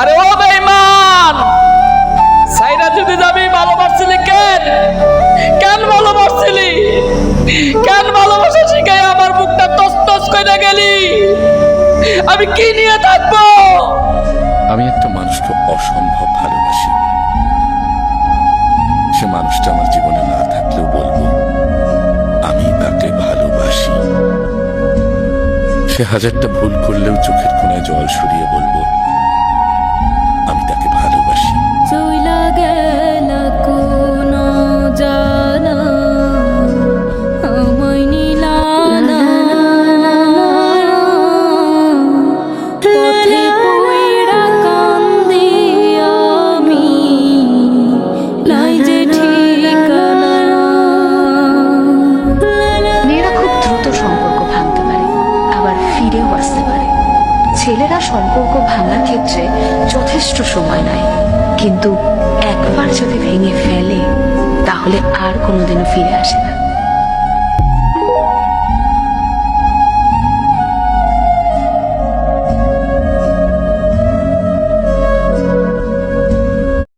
আরে ও বেঈমান, সাইরা যদি যাবি ভালোবাসছিলি কেন? কেন ভালোবাসছিলি? কেন ভালোবাসা শিখাই আমার বুকটা তস তস কইরা গেলি? আমি কি নিয়ে থাকবো? আমি একটা মানুষকে অসম্ভব ভালোবাসি। সে মানুষটা আমার জীবনে না থাকলেও বলবো আমি তাকে ভালোবাসি। সে হাজারটা ভুল করলেও চোখের কোণায় জল সরিয়ে বলবো আমি তাকে ভালোবাসি। চইলা গেল কোন জানা আমায় নিলানা পথে পইড়া কান্দি আমি নাই যে ঠিকানা। মেয়েরা খুব দ্রুত সম্পর্ক ভাঙতে পারে, আবার ফিরেও আসতে পারে। ছেলেরা সম্পর্ক ভাঙার ক্ষেত্রে যথেষ্ট সময় নেয়, কিন্তু একবার যদি ভেঙে ফেলে তাহলে আর কোনোদিনও ফিরে আসে না।